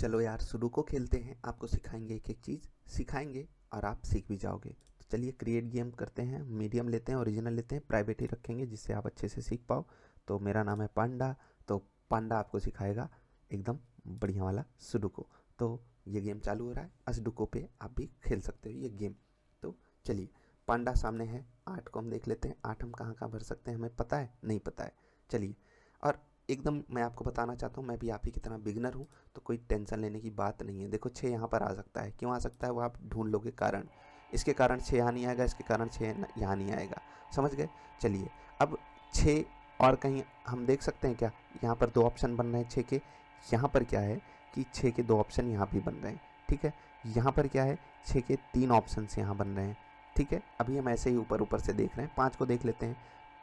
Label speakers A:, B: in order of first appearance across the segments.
A: चलो यार सुडोकू खेलते हैं। आपको सिखाएंगे एक एक चीज़ सिखाएंगे और आप सीख भी जाओगे। तो चलिए क्रिएट गेम करते हैं। मीडियम लेते हैं, ओरिजिनल लेते हैं, प्राइवेट ही रखेंगे जिससे आप अच्छे से सीख पाओ। तो मेरा नाम है पांडा। तो पांडा आपको सिखाएगा एकदम बढ़िया वाला सुडोकू। तो ये गेम चालू हो रहा है। असडुको पे आप भी खेल सकते हो ये गेम। तो चलिए, पांडा सामने है। 8 को हम देख लेते हैं। 8 हम कहाँ कहाँ भर सकते हैं हमें पता है? नहीं पता है। चलिए, और एकदम मैं आपको बताना चाहता हूँ, मैं भी आप ही की तरह बिगनर हूँ, तो कोई टेंशन लेने की बात नहीं है। देखो 6 यहाँ पर आ सकता है। क्यों आ सकता है वो आप ढूंढ लोगे कारण। इसके कारण 6 यहाँ नहीं आएगा, इसके कारण 6 यहाँ नहीं आएगा। समझ गए? चलिए, अब 6 और कहीं हम देख सकते हैं क्या? यहाँ पर 2 ऑप्शन बन रहे हैं 6 के। यहाँ पर क्या है कि 6 के 2 ऑप्शन यहाँ भी बन रहे हैं। ठीक है, यहाँ पर क्या है, 6 के 3 ऑप्शन यहाँ बन रहे हैं। ठीक है, अभी हम ऐसे ही ऊपर ऊपर से देख रहे हैं। 5 को देख लेते हैं।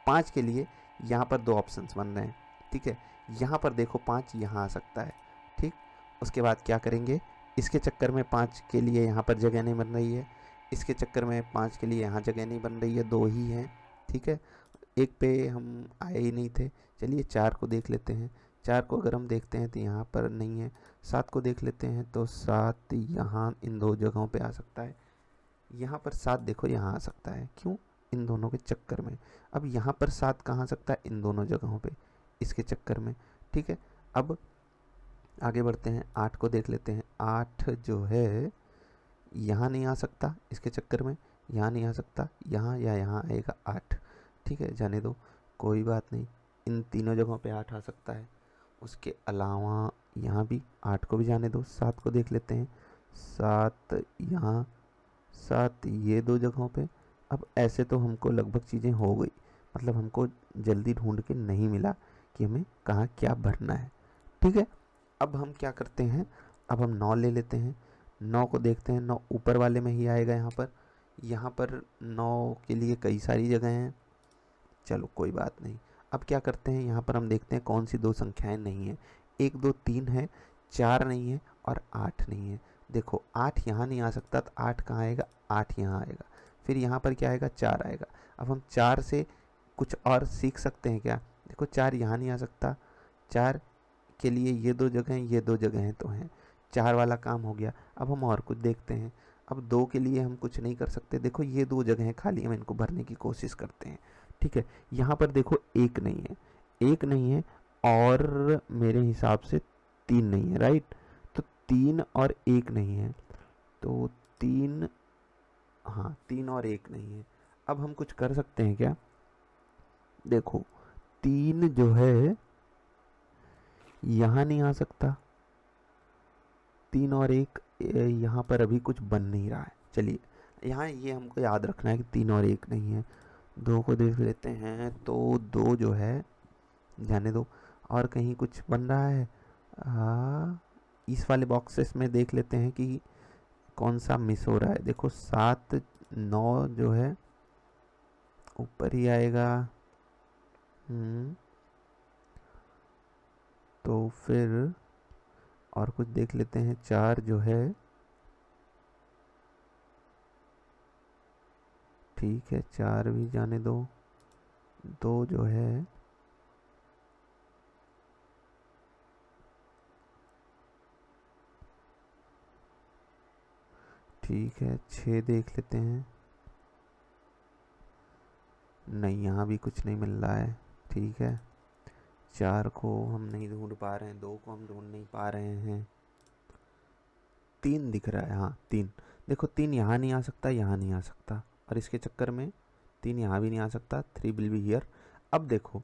A: 5 के लिए यहाँ पर 2 ऑप्शन बन रहे हैं। ठीक है, यहाँ पर देखो 5 यहाँ आ सकता है। ठीक, उसके बाद क्या करेंगे, इसके चक्कर में 5 के लिए यहाँ पर जगह नहीं बन रही है। इसके चक्कर में 5 के लिए यहाँ जगह नहीं बन रही है, 2 ही हैं। ठीक है, एक पे हम आए ही नहीं थे। चलिए 4 को देख लेते हैं। 4 को अगर हम देखते हैं तो यहाँ पर नहीं है। 7 को देख लेते हैं तो 7 यहाँ इन 2 जगहों पे आ सकता है। यहाँ पर 7 देखो यहाँ आ सकता है। क्यों? इन दोनों के चक्कर में। अब यहाँ पर 7 कहाँ आ सकता है? इन दोनों जगहों पे, इसके चक्कर में। ठीक है, अब आगे बढ़ते हैं। 8 को देख लेते हैं। 8 जो है यहाँ नहीं आ सकता, इसके चक्कर में। यहाँ नहीं आ सकता, यहाँ या यहाँ आएगा 8। ठीक है, जाने दो, कोई बात नहीं। इन तीनों जगहों पे 8 आ सकता है। उसके अलावा यहाँ भी 8 को भी जाने दो। 7 को देख लेते हैं। 7 यहाँ, 7 ये 2 जगहों पे। अब ऐसे तो हमको लगभग चीज़ें हो गई, मतलब हमको जल्दी ढूंढ के नहीं मिला कि हमें कहाँ क्या भरना है। ठीक है, अब हम क्या करते हैं, अब हम 9 ले लेते हैं। 9 को देखते हैं। 9 ऊपर वाले में ही आएगा। यहाँ पर 9 के लिए कई सारी जगह हैं। चलो कोई बात नहीं। अब क्या करते हैं, यहाँ पर हम देखते हैं कौन सी 2 संख्याएं नहीं है। 1 2 3 है, 4 नहीं है और 8 नहीं है। देखो 8 यहाँ नहीं आ सकता, तो 8 कहाँ आएगा? 8 यहाँ आएगा। फिर यहाँ पर क्या आएगा? 4 आएगा। अब हम 4 से कुछ और सीख सकते हैं क्या? देखो 4 यहाँ नहीं आ सकता। 4 के लिए ये 2 जगह हैं, ये 2 जगह हैं तो हैं। 4 वाला काम हो गया। अब हम और कुछ देखते हैं। अब 2 के लिए हम कुछ नहीं कर सकते। देखो ये 2 जगह हैं खाली, हम इनको भरने की कोशिश करते हैं। ठीक है, यहाँ पर देखो 1 नहीं है, 1 नहीं है और मेरे हिसाब से 3 नहीं है। राइट, तो 3 और 1 नहीं है, तो 3, हाँ 3 और 1 नहीं है। अब हम कुछ कर सकते हैं क्या? देखो 3 जो है यहाँ नहीं आ सकता। 3 और 1 यहाँ पर अभी कुछ बन नहीं रहा है। चलिए, यहाँ ये हमको याद रखना है कि 3 और 1 नहीं है। 2 को देख लेते हैं तो 2 जो है जाने दो। और कहीं कुछ बन रहा है? इस वाले बॉक्सेस में देख लेते हैं कि कौन सा मिस हो रहा है। देखो 7 9 जो है ऊपर ही आएगा। तो फिर और कुछ देख लेते हैं। 4 जो है, ठीक है 4 भी जाने दो। 2 जो है, ठीक है 6 देख लेते हैं। नहीं, यहाँ भी कुछ नहीं मिल रहा है। ठीक है, 4 को हम नहीं ढूंढ पा रहे हैं, 2 को हम ढूंढ नहीं पा रहे हैं। 3 दिख रहा है, हाँ 3। देखो 3 यहाँ नहीं आ सकता, यहाँ नहीं आ सकता, और इसके चक्कर में 3 यहाँ भी नहीं आ सकता। 3 विल बी हियर। अब देखो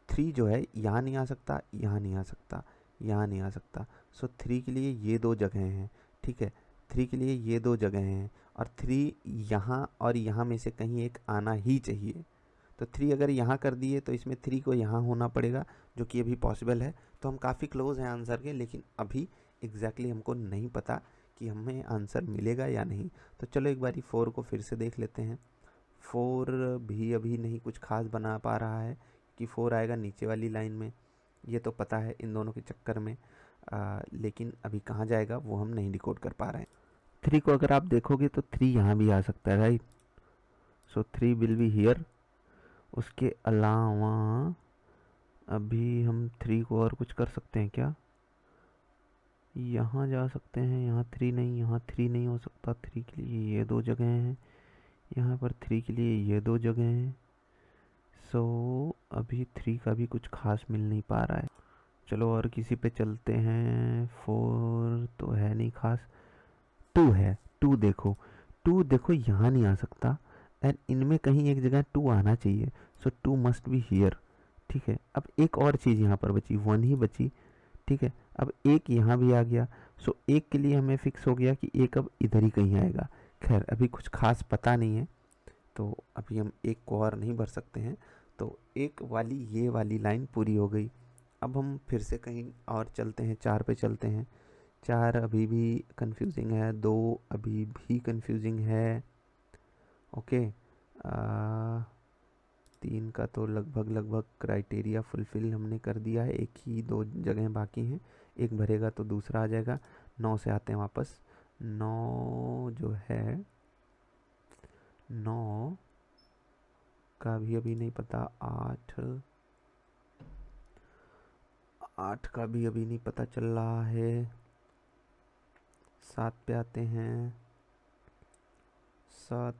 A: 3 जो है यहाँ नहीं आ सकता, यहाँ नहीं आ सकता, यहाँ नहीं आ सकता। सो 3 के लिए ये 2 जगह हैं। ठीक है, 3 के लिए ये 2 जगह हैं और 3 यहाँ और यहाँ में से कहीं एक आना ही चाहिए। तो 3 अगर यहाँ कर दिए तो इसमें 3 को यहाँ होना पड़ेगा, जो कि अभी पॉसिबल है। तो हम काफ़ी क्लोज हैं आंसर के, लेकिन अभी एग्जैक्टली हमको नहीं पता कि हमें आंसर मिलेगा या नहीं। तो चलो एक बारी 4 को फिर से देख लेते हैं। 4 भी अभी नहीं कुछ खास बना पा रहा है कि 4 आएगा नीचे वाली लाइन में, ये तो पता है इन दोनों के चक्कर में। लेकिन अभी कहाँ जाएगा वो हम नहीं डिकोड कर पा रहे हैं। 3 को अगर आप देखोगे तो 3 यहाँ भी आ सकता है। Right, so 3 will be here. उसके अलावा अभी हम 3 को और कुछ कर सकते हैं क्या? यहाँ जा सकते हैं, यहाँ 3 नहीं, यहाँ 3 नहीं हो सकता, 3 के लिए ये 2 जगह हैं, यहाँ पर 3 के लिए ये 2 जगह हैं। सो अभी 3 का भी कुछ खास मिल नहीं पा रहा है। चलो और किसी पे चलते हैं। 4 तो है नहीं खास। 2 है, 2 देखो, 2 देखो यहाँ नहीं आ सकता, एंड इनमें कहीं एक जगह 2 आना चाहिए। सो 2 मस्ट बी हियर। ठीक है, अब एक और चीज़ यहाँ पर बची, 1 ही बची। ठीक है, अब एक यहाँ भी आ गया। सो एक के लिए हमें फिक्स हो गया कि एक अब इधर ही कहीं आएगा। खैर अभी कुछ खास पता नहीं है, तो अभी हम एक को और नहीं भर सकते हैं। तो एक वाली ये वाली लाइन पूरी हो गई। अब हम फिर से कहीं और चलते हैं, 4 पे चलते हैं। 4 अभी भी कंफ्यूजिंग है, 2 अभी भी कंफ्यूजिंग है। ओके, 3 का तो लगभग लगभग क्राइटेरिया फुलफिल हमने कर दिया है, एक ही 2 जगह बाकी हैं, एक भरेगा तो दूसरा आ जाएगा। 9 से आते हैं वापस। 9 जो है, 9 का भी अभी नहीं पता। 8 का भी अभी नहीं पता चल रहा है। 7 पे आते हैं। 7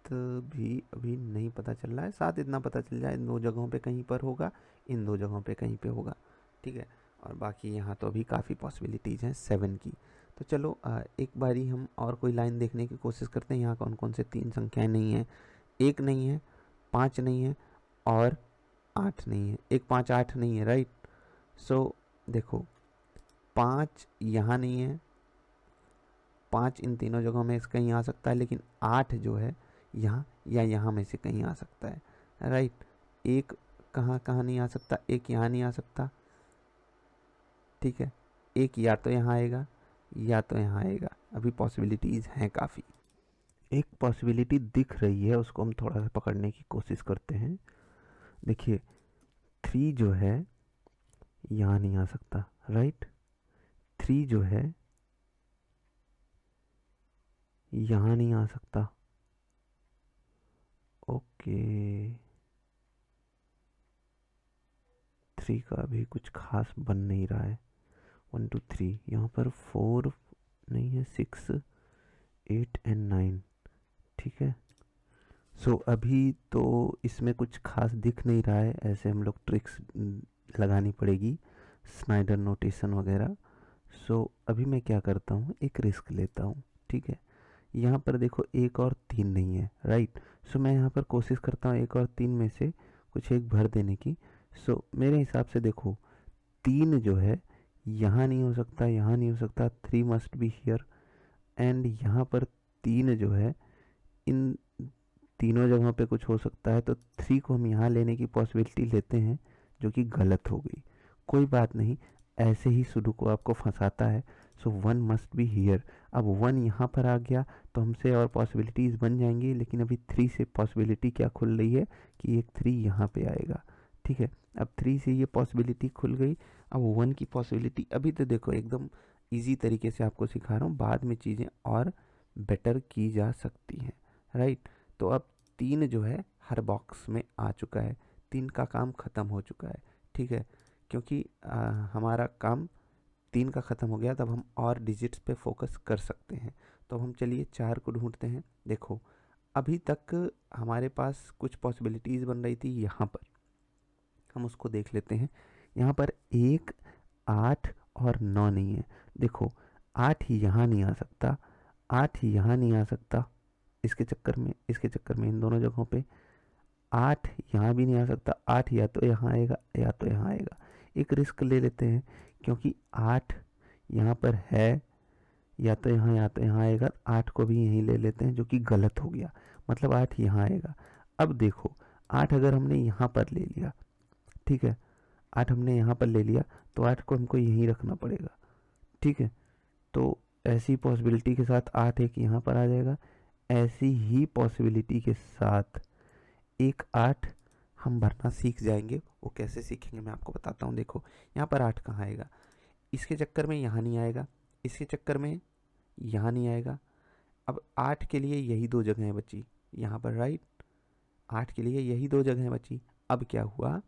A: भी अभी नहीं पता चल रहा है। 7 इतना पता चल जाए, इन 2 जगहों पे कहीं पर होगा, इन 2 जगहों पे कहीं पे होगा। ठीक है, और बाकी यहाँ तो अभी काफ़ी पॉसिबिलिटीज़ हैं 7 की। तो चलो एक बारी हम और कोई लाइन देखने की कोशिश करते हैं। यहाँ कौन कौन से 3 संख्याएं नहीं हैं। 1 नहीं है, 5 नहीं है, और 8 नहीं है। 1 5 8 नहीं है, राइट। सो देखो, 5 यहाँ नहीं है, 5 इन तीनों जगहों में से कहीं आ सकता है, लेकिन 8 जो है यहाँ या यहाँ में से कहीं आ सकता है, राइट। 1 कहाँ कहाँ नहीं आ सकता, 1 यहाँ नहीं आ सकता। ठीक है, 1 या तो यहाँ आएगा या तो यहाँ आएगा। अभी पॉसिबिलिटीज़ हैं काफ़ी। एक पॉसिबिलिटी दिख रही है, उसको हम थोड़ा सा पकड़ने की कोशिश करते हैं। देखिए, 3 जो है यहाँ नहीं आ सकता, राइट। 3 जो है यहाँ नहीं आ सकता। ओके, 3 का भी कुछ खास बन नहीं रहा है। 1 2 3 यहाँ पर 4 नहीं है, 6 8 एंड 9। ठीक है, सो अभी तो इसमें कुछ खास दिख नहीं रहा है। ऐसे हम लोग ट्रिक्स लगानी पड़ेगी, स्नाइडर नोटेशन वगैरह। सो अभी मैं क्या करता हूँ, एक रिस्क लेता हूँ। ठीक है, यहाँ पर देखो 1 और 3 नहीं है, राइट। सो मैं यहाँ पर कोशिश करता हूँ 1 और 3 में से कुछ एक भर देने की। सो मेरे हिसाब से देखो, 3 जो है यहाँ नहीं हो सकता, यहाँ नहीं हो सकता, 3 मस्ट बी हियर। एंड यहाँ पर 3 जो है, इन तीनों जगहों पे कुछ हो सकता है। तो 3 को हम यहाँ लेने की पॉसिबिलिटी लेते हैं, जो कि गलत हो गई। कोई बात नहीं, ऐसे ही सुडोकू आपको फंसाता है। सो 1 मस्ट बी हियर। अब 1 यहाँ पर आ गया तो हमसे और पॉसिबिलिटीज़ बन जाएंगी, लेकिन अभी 3 से पॉसिबिलिटी क्या खुल रही है कि एक 3 यहाँ पे आएगा। ठीक है, अब 3 से ये पॉसिबिलिटी खुल गई। अब 1 की पॉसिबिलिटी, अभी तो देखो एकदम ईजी तरीके से आपको सिखा रहा हूँ, बाद में चीज़ें और बेटर की जा सकती हैं, राइट। तो अब 3 जो है हर बॉक्स में आ चुका है, 3 का काम ख़त्म हो चुका है। ठीक है, क्योंकि हमारा काम 3 का ख़त्म हो गया, तब हम और डिजिट्स पे फोकस कर सकते हैं। तो हम चलिए 4 को ढूंढते हैं। देखो, अभी तक हमारे पास कुछ पॉसिबिलिटीज़ बन रही थी यहाँ पर, हम उसको देख लेते हैं। यहाँ पर 1 8 और 9 नहीं है। देखो, 8 ही यहाँ नहीं आ सकता, 8 ही यहाँ नहीं आ सकता, इसके चक्कर में इन दोनों जगहों पे 8 यहाँ भी नहीं आ सकता। 8 या तो यहाँ आएगा या तो यहाँ आएगा। एक रिस्क ले लेते हैं, क्योंकि 8 यहाँ पर है, या तो यहाँ या तो यहाँ आएगा। 8 को भी यहीं ले लेते हैं, जो कि गलत हो गया, मतलब 8 यहाँ आएगा। अब देखो, 8 अगर हमने यहाँ पर ले लिया, ठीक है, 8 हमने यहाँ पर ले लिया, तो 8 को हमको यहीं रखना पड़ेगा। ठीक है, तो ऐसी पॉसिबिलिटी के साथ 8 एक यहाँ पर आ जाएगा। ऐसी ही पॉसिबिलिटी के साथ एक 8 हम भरना सीख जाएंगे। वो कैसे सीखेंगे मैं आपको बताता हूँ। देखो, यहाँ पर 8 कहाँ आएगा, इसके चक्कर में यहाँ नहीं आएगा, इसके चक्कर में यहाँ नहीं आएगा। अब 8 के लिए यही 2 जगहें बची यहाँ पर, राइट। 8 के लिए यही 2 जगहें बची। अब क्या हुआ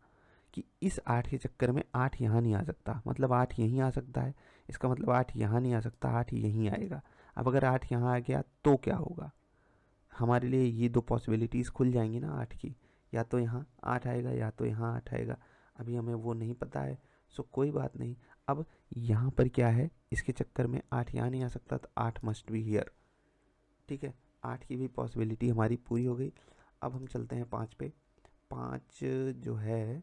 A: कि इस 8 के चक्कर में 8 यहाँ नहीं आ सकता, मतलब 8 यहीं आ सकता है, इसका मतलब 8 यहाँ नहीं आ सकता, 8 यहीं आएगा। अब अगर 8 यहाँ आ गया तो क्या होगा, हमारे लिए ये दो पॉसिबिलिटीज़ खुल जाएंगी ना 8 की, या तो यहाँ 8 आएगा या तो यहाँ 8 आएगा। अभी हमें वो नहीं पता है, सो कोई बात नहीं। अब यहाँ पर क्या है, इसके चक्कर में 8 यहाँ नहीं आ सकता, तो 8 मस्ट बी हियर। ठीक है, 8 की भी पॉसिबिलिटी हमारी पूरी हो गई। अब हम चलते हैं 5 पे। 5 जो है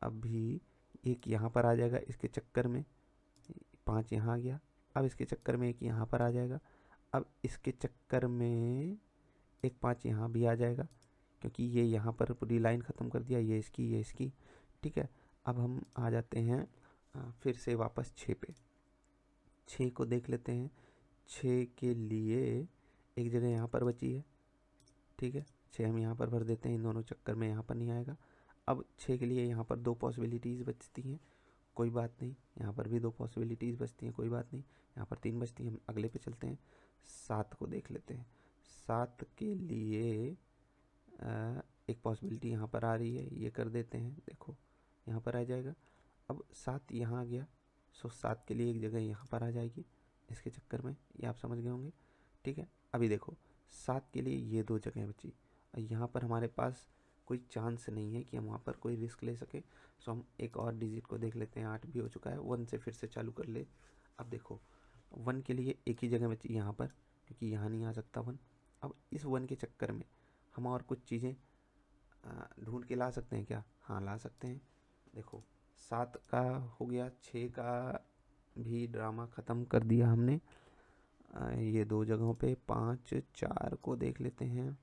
A: अभी एक यहाँ पर आ जाएगा, इसके चक्कर में 5 यहाँ आ गया। अब इसके चक्कर में एक यहाँ पर आ जाएगा। अब इसके चक्कर में एक 5 यहाँ भी आ जाएगा, क्योंकि ये यहाँ पर पूरी लाइन ख़त्म कर दिया, ये इसकी। ठीक है, अब हम आ जाते हैं फिर से वापस 6 पे। 6 को देख लेते हैं। 6 के लिए एक जगह यहाँ पर बची है। ठीक है, 6 हम यहाँ पर भर देते हैं, इन दोनों चक्कर में यहाँ पर नहीं आएगा। अब 6 के लिए यहाँ पर 2 पॉसिबिलिटीज़ बचती हैं, कोई बात नहीं। यहाँ पर भी 2 पॉसिबिलिटीज़ बचती हैं, कोई बात नहीं। यहाँ पर 3 बचती हैं। हम अगले पे चलते हैं, 7 को देख लेते हैं। 7 के लिए एक पॉसिबिलिटी यहाँ पर आ रही है, ये कर देते हैं, देखो यहाँ पर आ जाएगा। अब 7 यहाँ आ गया, सो 7 के लिए एक जगह यहाँ पर आ जाएगी इसके चक्कर में, ये आप समझ गए होंगे। ठीक है, अभी देखो 7 के लिए ये 2 जगह बची, और यहाँ पर हमारे पास कोई चांस नहीं है कि हम वहाँ पर कोई रिस्क ले सके। सो हम एक और डिजिट को देख लेते हैं। 8 भी हो चुका है, 1 से फिर से चालू कर ले। अब देखो 1 के लिए एक ही जगह बची यहाँ पर, क्योंकि यहाँ नहीं आ सकता 1। अब इस 1 के चक्कर में हम और कुछ चीज़ें ढूंढ के ला सकते हैं क्या? हाँ, ला सकते हैं। देखो 7 का हो गया, 6 का भी ड्रामा ख़त्म कर दिया हमने ये 2 जगहों पे। 5 4 को देख लेते हैं,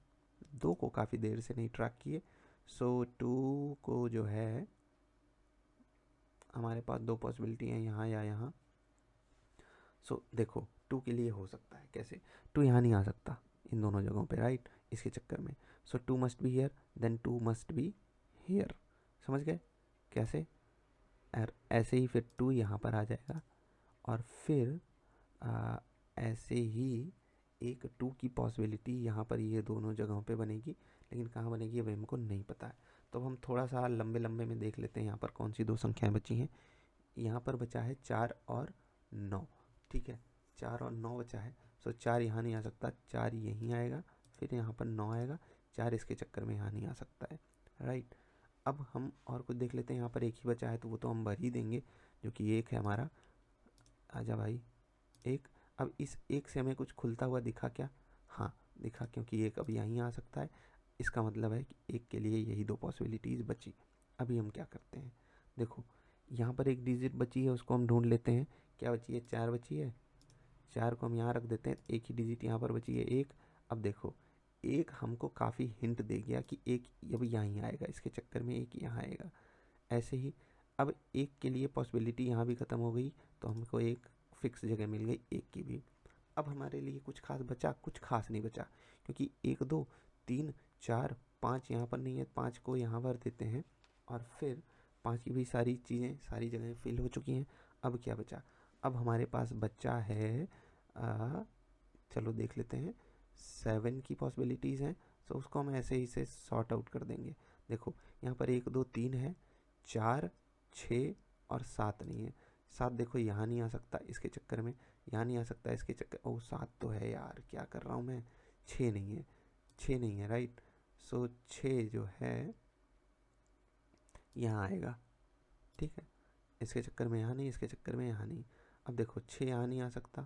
A: 2 को काफ़ी देर से नहीं ट्रैक किए। सो 2 को जो है हमारे पास 2 पॉसिबिलिटी हैं, यहाँ या यहाँ। सो देखो 2 के लिए हो सकता है कैसे, 2 यहाँ नहीं आ सकता इन दोनों जगहों पे, राइट, इसके चक्कर में। So 2 must be here, then 2 must be here. समझ गए कैसे? और ऐसे ही फिर 2 यहाँ पर आ जाएगा, और फिर ऐसे ही एक 2 की पॉसिबिलिटी यहाँ पर ये दोनों जगहों पे बनेगी, लेकिन कहाँ बनेगी अभी हमको नहीं पता है। तो हम थोड़ा सा लंबे लंबे में देख लेते हैं यहाँ पर कौन सी 2 संख्याएं बची हैं। यहाँ पर बचा है 4 और 9। ठीक है, 4 और 9 बचा है। सो 4 यहाँ नहीं आ सकता, 4 यहीं आएगा, फिर यहाँ पर 9 आएगा, 4 इसके चक्कर में यहाँ नहीं आ सकता है, राइट। अब हम और कुछ देख लेते हैं। यहाँ पर एक ही बचा है, तो वो तो हम भर ही देंगे, जो कि 1 है हमारा। आजा भाई 1। अब इस 1 से हमें कुछ खुलता हुआ दिखा क्या? हाँ दिखा, क्योंकि 1 अब यहीं आ सकता है। इसका मतलब है कि 1 के लिए यही 2 पॉसिबिलिटीज़ बची। अभी हम क्या करते हैं, देखो यहाँ पर एक डिजिट बची है, उसको हम ढूंढ लेते हैं। क्या बची है? 4 बची है। 4 को हम यहाँ रख देते हैं, एक ही डिजिट यहाँ पर बची है 1। अब देखो 1 हमको काफ़ी हिंट दे गया कि 1 अब यहाँ आएगा, इसके चक्कर में 1 यहाँ आएगा। ऐसे ही अब 1 के लिए पॉसिबिलिटी यहाँ भी ख़त्म हो गई, तो हमको एक फिक्स जगह मिल गई 1 की भी। अब हमारे लिए कुछ खास बचा? कुछ खास नहीं बचा, क्योंकि 1 2 3 4 5 यहाँ पर नहीं है, 5 को यहाँ भर देते हैं, और फिर 5 की भी सारी चीज़ें सारी जगह फिल हो चुकी हैं। अब क्या बचा? अब हमारे पास बच्चा है चलो देख लेते हैं, 7 की पॉसिबिलिटीज़ हैं। तो उसको हम ऐसे ही से सॉर्ट आउट कर देंगे। देखो यहाँ पर 1 2 3 है, 4 6 और 7 नहीं है। 7 देखो यहाँ नहीं आ सकता, इसके चक्कर में यहाँ नहीं आ सकता, इसके चक्कर, ओ 7 तो है यार, क्या कर रहा हूँ मैं। 6 नहीं है, 6 नहीं है, राइट। सो 6 जो है यहाँ आएगा। ठीक है, इसके चक्कर में यहाँ नहीं, इसके चक्कर में यहाँ नहीं। अब देखो 6 यहाँ नहीं आ सकता,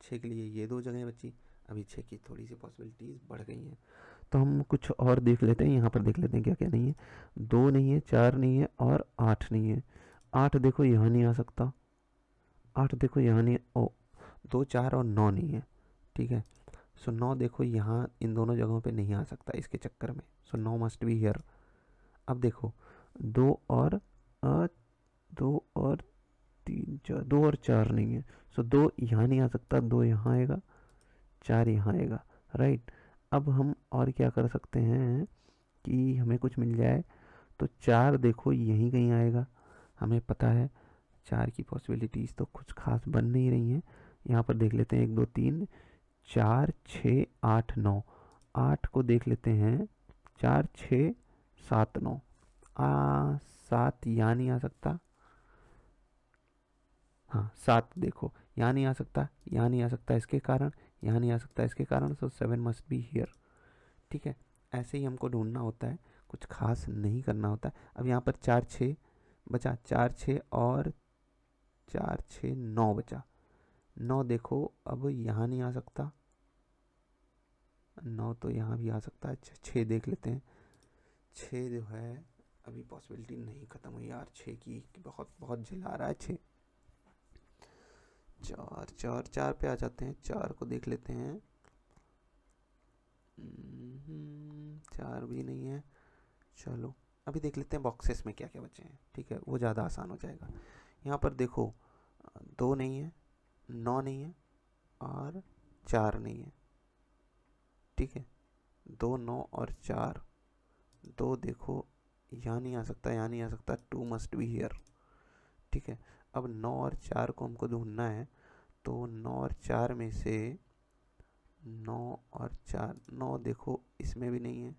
A: 6 के लिए ये 2 जगह बची। अभी 6 की थोड़ी सी पॉसिबिलिटीज़ बढ़ गई हैं, तो हम कुछ और देख लेते हैं। यहाँ पर देख लेते हैं क्या क्या नहीं है। 2 नहीं है, 4 नहीं है, और 8 नहीं है। 8 देखो यहाँ नहीं आ सकता, 8 देखो यहाँ नहीं, ओ 2 4 और 9 नहीं है। ठीक है, सो 9 देखो यहाँ इन दोनों जगहों पे नहीं आ सकता इसके चक्कर में। सो 9 मस्ट बी हियर। अब देखो 2 और 3 4, 2 और 4 नहीं है। सो 2 यहाँ नहीं आ सकता, 2 यहाँ आएगा, 4 यहाँ आएगा, राइट। अब हम और क्या कर सकते हैं कि हमें कुछ मिल जाए, तो 4 देखो यहीं कहीं आएगा, हमें पता है। 4 की पॉसिबिलिटीज़ तो कुछ खास बन नहीं रही हैं। यहाँ पर देख लेते हैं 1 2 3 4 6 8 9। 8 को देख लेते हैं, 4 6 7 9। 7 यहाँ नहीं आ सकता, हाँ 7 देखो यहाँ नहीं आ सकता, यहाँ नहीं आ सकता इसके कारण, यहाँ नहीं आ सकता इसके कारण, सो 7 मस्ट बी हियर। ठीक है, ऐसे ही हमको ढूंढना होता है, कुछ खास नहीं करना होता है। अब यहाँ पर 4 6 बचा, 4 6 और 4 6 9 बचा। 9 देखो अब यहाँ नहीं आ सकता, 9 तो यहाँ भी आ सकता है। 6 देख लेते हैं, 6 जो है अभी पॉसिबिलिटी नहीं ख़त्म हुई यार 6 की, बहुत बहुत झिला रहा है 6। 4 पे आ जाते हैं, 4 को देख लेते हैं। 4 भी नहीं है। चलो अभी देख लेते हैं बॉक्सेस में क्या क्या बचे हैं, ठीक है, वो ज़्यादा आसान हो जाएगा। यहाँ पर देखो 2 नहीं है, 9 नहीं है और 4 नहीं है। ठीक है, 2 9 और 4, 2 देखो यहाँ नहीं आ सकता, यहाँ नहीं आ सकता, 2 मस्ट बी हियर। ठीक है, अब 9 और 4 को हमको ढूंढना है, तो 9 और 4 में से 9 और 4, 9 देखो इसमें भी नहीं है,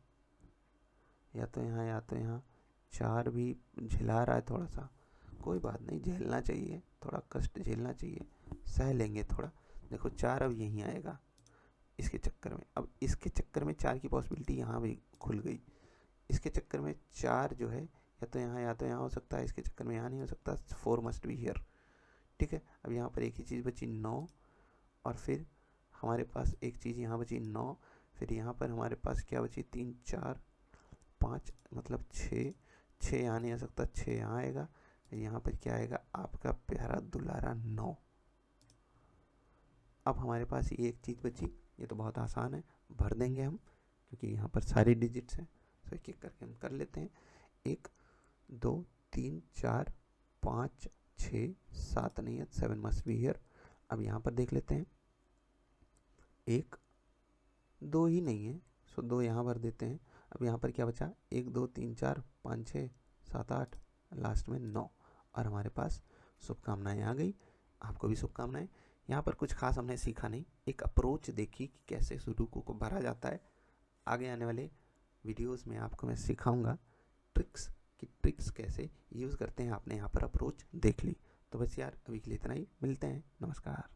A: या तो यहाँ या तो यहाँ। 4 भी झिला रहा है थोड़ा सा, कोई बात नहीं, झेलना चाहिए, थोड़ा कष्ट झेलना चाहिए, सह लेंगे थोड़ा। देखो 4 अब यहीं आएगा इसके चक्कर में, अब इसके चक्कर में 4 की पॉसिबिलिटी यहाँ भी खुल गई। इसके चक्कर में 4 जो है या तो यहाँ या तो यहाँ हो सकता है, इसके चक्कर में यहाँ नहीं हो सकता, 4 मस्ट बी हियर। ठीक है, अब यहाँ पर एक ही चीज़ बची 9, और फिर हमारे पास एक चीज़ यहाँ बची 9, फिर यहाँ पर हमारे पास क्या बची 3 4 5 मतलब 6, 6 यहाँ नहीं आ सकता, 6 यहाँ आएगा, फिर यहाँ पर क्या आएगा आपका प्यारा दुलारा 9। अब हमारे पास ये एक चीज़ बची, ये तो बहुत आसान है, भर देंगे हम क्योंकि यहाँ पर सारी डिजिट्स हैं, तो एक एक करके हम कर लेते हैं। 1 2 3 4 5 6 7 नहीं है, 7 मस्ट बी हियर। अब यहाँ पर देख लेते हैं, 1 2 ही नहीं है, सो 2 यहाँ भर देते हैं। अब यहाँ पर क्या बचा 1 2 3 4 5 6 7 8, लास्ट में 9, और हमारे पास शुभकामनाएँ आ गई। आपको भी शुभकामनाएँ। यहाँ पर कुछ खास हमने सीखा नहीं, एक अप्रोच देखी कि कैसे सुडोकू को भरा जाता है। आगे आने वाले वीडियोस में आपको मैं सिखाऊंगा ट्रिक्स, कि ट्रिक्स कैसे यूज़ करते हैं। आपने यहाँ पर अप्रोच देख ली। तो बस यार अभी के लिए इतना ही, मिलते हैं, नमस्कार।